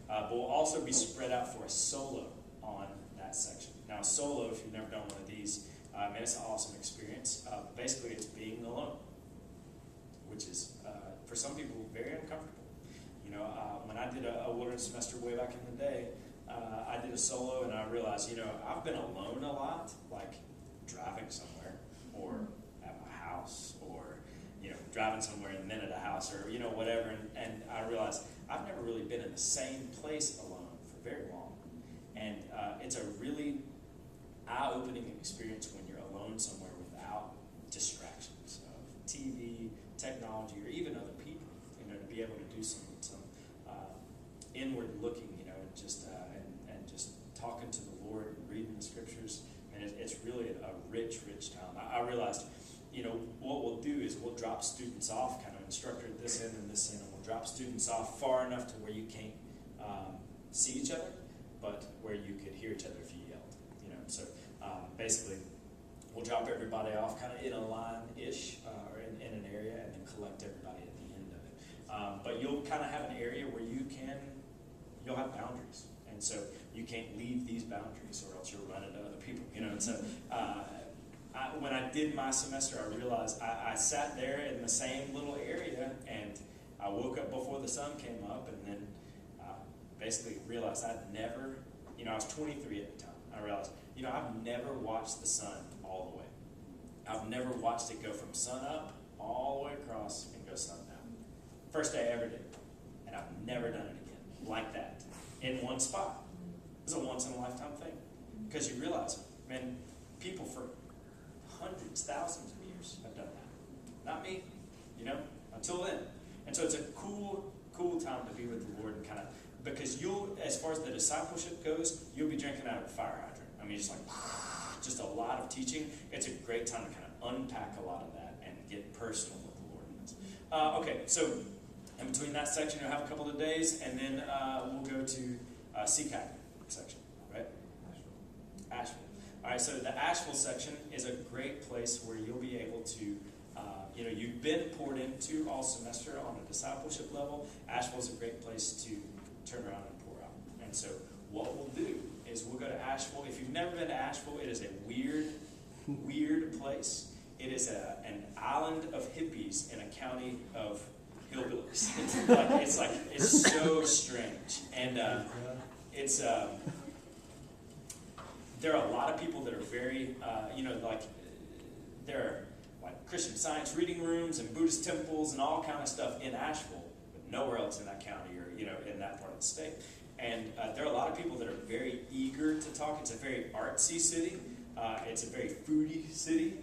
But we'll also be spread out for a solo on that section. Now, a solo, if you've never done one of these, man, it's an awesome experience. Basically, it's being alone, which is, for some people, very uncomfortable. You know, when I did a wilderness semester way back in the day, I did a solo, and I realized, you know, I've been alone a lot, like driving somewhere, or at my house, or, you know, driving somewhere and then at a house, or, you know, whatever, and I realized I've never really been in the same place alone for very long. And it's a really eye-opening experience when you're alone somewhere without distractions of TV, technology, or even other people, you know, to be able to do some inward looking, you know, and just talking to the Lord and reading the scriptures. And it's really a rich time. I realized, you know, what we'll do is we'll drop students off, kind of instructor at this end and this end, and we'll drop students off far enough to where you can't see each other, but where you could hear each other if you yelled, you know. So basically, we'll drop everybody off kind of in a line-ish, or in an area, and then collect everybody at the end of it. But you'll kind of have an area where you'll have boundaries. And so you can't leave these boundaries or else you'll run into other people, you know. And so when I did my semester, I realized I sat there in the same little area, and I woke up before the sun came up, and then basically realized I'd never, you know, I was 23 at the time. I realized, you know, I've never watched the sun all the way. I've never watched it go from sun up all the way across and go sun down. First day I ever did. And I've never done it again like that in one spot. It's a once-in-a-lifetime thing. Because you realize, man, people for hundreds, thousands of years have done that. Not me, you know, until then. And so it's a cool time to be with the Lord, and kind of, because as far as the discipleship goes, you'll be drinking out of a fire hydrant. I mean, just a lot of teaching. It's a great time to kind of unpack a lot of that and get personal with the Lord in this. Okay, so in between that section, you'll have a couple of days, and then we'll go to CCAC section, right? Asheville. All right, so the Asheville section is a great place where you'll be able to, you know, you've been poured into all semester on a discipleship level. Asheville is a great place to turn around and pour out. And so what we'll do is we'll go to Asheville. If you've never been to Asheville, it is a weird place. It is an island of hippies in a county of hillbillies. It's so strange. And there are a lot of people that are very, you know, like, there are like Christian Science reading rooms and Buddhist temples and all kind of stuff in Asheville, but nowhere else in that county or, you know, in that part of the state. And there are a lot of people that are very eager to talk. It's a very artsy city. It's a very foodie city.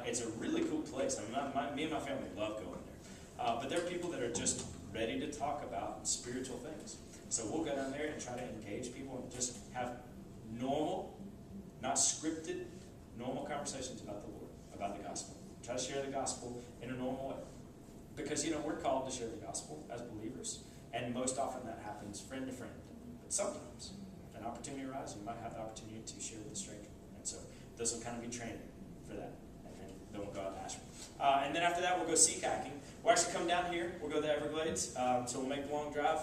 It's a really cool place. I mean, me and my family love going there. But there are people that are just ready to talk about spiritual things. So we'll go down there and try to engage people and just have normal, not scripted, normal conversations about the Lord, about the gospel. Try to share the gospel in a normal way. Because, you know, we're called to share the gospel as believers. And most often that happens friend to friend. But sometimes an opportunity arises, you might have the opportunity to share with a stranger. And so this will kind of be training for that. And then we'll go out to Asheville. And then after that, we'll go sea-kayaking. We'll actually come down here. We'll go to the Everglades. So we'll make a long drive,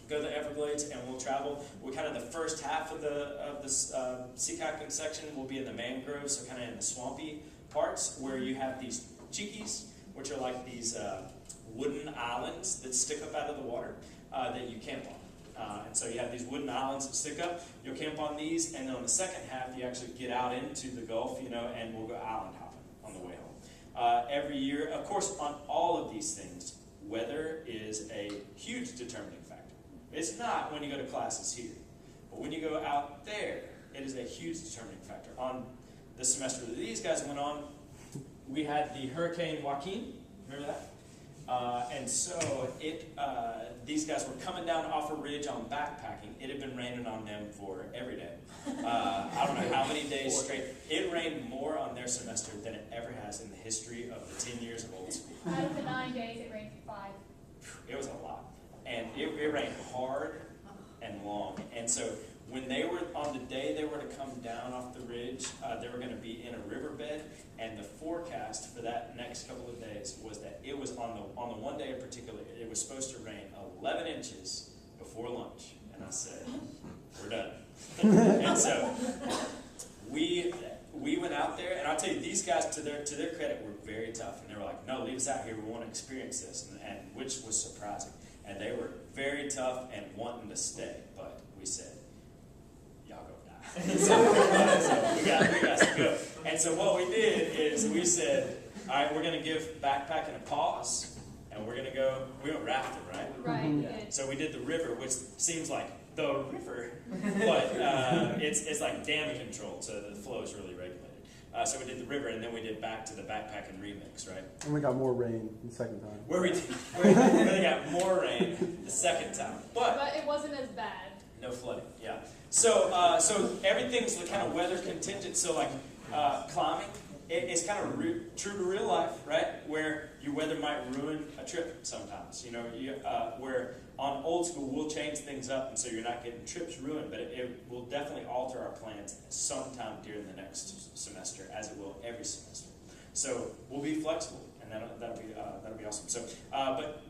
go to the Everglades, and we'll travel. We're kind of the first half of the sea-kayaking section will be in the mangroves, so kind of in the swampy parts where you have these chikis, which are like these wooden islands that stick up out of the water that you camp on. And so you have these wooden islands that stick up. You'll camp on these, and then on the second half, you actually get out into the Gulf, you know, and we'll go island hopping on the way home. Every year, of course, on all of these things, weather is a huge determining factor. It's not when you go to classes here, but when you go out there, it is a huge determining factor. On the semester that these guys went on, we had the Hurricane Joaquin. Remember that? And so these guys were coming down off a ridge on backpacking. It had been raining on them for every day. I don't know how many days straight. It rained more on their semester than it ever has in the history of the 10 years of old school. Out of the 9 days, it rained 5. It was a lot. And it rained hard and long. And so when they were, on the day they were to come down off the ridge, they were going to be in a riverbed, and the forecast for that next couple of days was that it was on the one day in particular, it was supposed to rain 11 inches before lunch. And I And so we went out there, and I'll tell you, these guys, to their credit, were very tough. And they were like, no, leave us out here. We want to experience this, and which was surprising. And they were very tough and wanting to stay. But we said, y'all go die. so we got to go. And so what we did is we said, all right, we're going to give backpacking a pause, and we're going to go, we went rafting, right? Right. Yeah. So we did the river, which seems like the river, but it's like dam controlled, so the flow is really regulated. So we did the river, and then we did back to the backpacking remix, right? And we got more rain the second time. Where they got more rain the second time, But it wasn't as bad. no flooding. Yeah. So everything's kind of weather contingent. So like climbing, it's kind of true to real life, right? Where your weather might ruin a trip sometimes. You know, where on old school we'll change things up, and so you're not getting trips ruined, but it will definitely alter our plans sometime during the next semester, as it will every semester. So we'll be flexible, and that'll be awesome. So,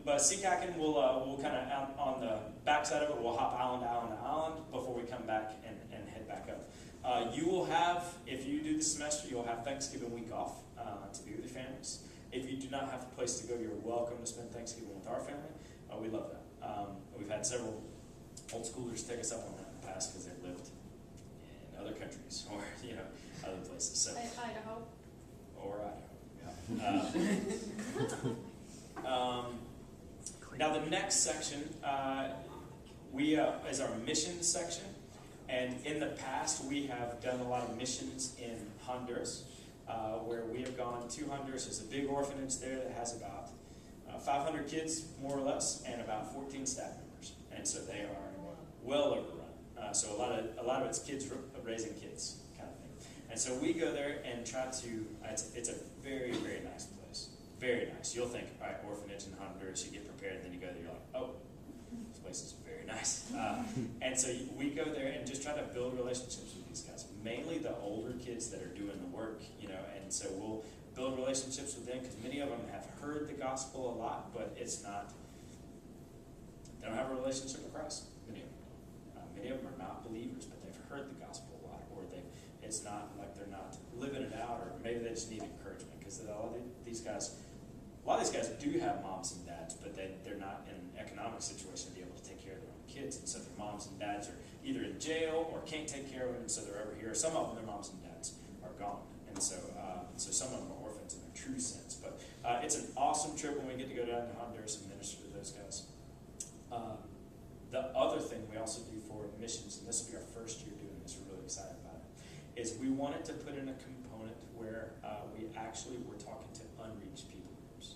but sea kayaking, we'll kind of out on the backside of it. We'll hop island to island to island before we come back and head back up. You will have, if you do the semester, you'll have Thanksgiving week off to be with your families. If you do not have a place to go, you're welcome to spend Thanksgiving with our family. We love that. We've had several old schoolers take us up on that in the past because they've lived in other countries or other places. So Idaho. or Idaho. Yeah. Now the next section is our missions section. And in the past, we have done a lot of missions in Honduras, where we have gone to Honduras. There's a big orphanage there that has about 500 kids, more or less, and about 14 staff members. And so they are well overrun. So a lot of it's kids raising kids kind of thing. And so we go there and try to. It's a very, very nice place. Very nice. You'll think, all right, orphanage in Honduras. You get prepared, and then you go there. You're like, oh, this place is very nice. And so we go there and just try to build relationships with these guys. Mainly the older kids that are doing the work, and so we'll build relationships with them because many of them have heard the gospel a lot, but it's not, they don't have a relationship with Christ. Many of them. Many of them are not believers, but they've heard the gospel a lot, or it's not like they're not living it out, or maybe they just need encouragement because a lot of these guys do have moms and dads, but they're not in an economic situation to be able to take care of their own kids, and so their moms and dads are either in jail or can't take care of them, and so they're over here. Some of them, their moms and dads are gone, and so some of them are orphans in a true sense. But it's an awesome trip when we get to go down to Honduras and minister to those guys. The other thing we also do for missions, and this will be our first year doing this, we're really excited about it, is we wanted to put in a component where we actually were talking to unreached people groups.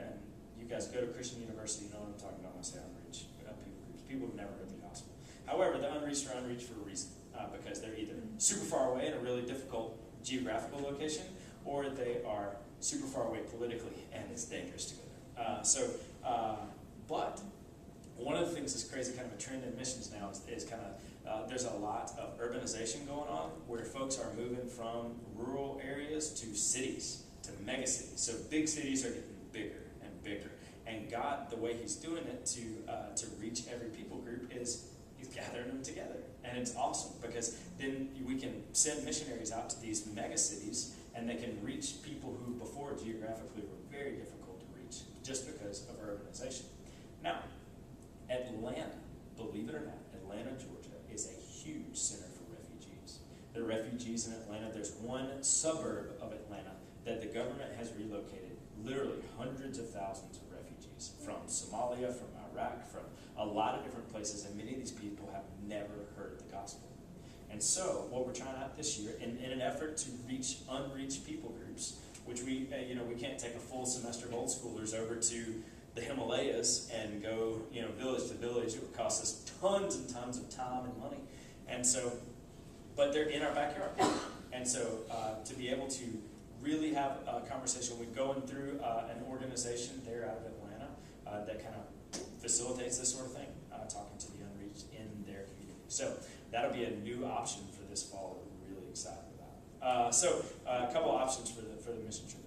And you guys go to Christian University, you know what I'm talking about when I say unreached people groups. People who've never heard the gospel. However, the unreached are unreached for a reason, because they're either super far away in a really difficult geographical location, or they are super far away politically, and it's dangerous to go there. But one of the things that's crazy, kind of a trend in missions now, is kind of there's a lot of urbanization going on, where folks are moving from rural areas to cities, to mega cities. So big cities are getting bigger and bigger, and God, the way He's doing it to reach every people group is He's gathering them together. And it's awesome, because then we can send missionaries out to these mega cities, and they can reach people who before geographically were very difficult to reach just because of urbanization. Now, Atlanta, believe it or not, Atlanta, Georgia, is a huge center for refugees. There are refugees in Atlanta. There's one suburb of Atlanta that the government has relocated literally hundreds of thousands of refugees from Somalia, from Iraq, from a lot of different places, and many of these people have never heard the gospel. And so what we're trying out this year, in an effort to reach unreached people groups, which we can't take a full semester of old schoolers over to the Himalayas and go village to village. It would cost us tons and tons of time and money. And so, but they're in our backyard. And so to be able to really have a conversation, we're going through an organization there out of Atlanta that kind of facilitates this sort of thing, talking to the unreached in their community. So that'll be a new option for this fall that we're really excited about. So a couple options for the mission trip.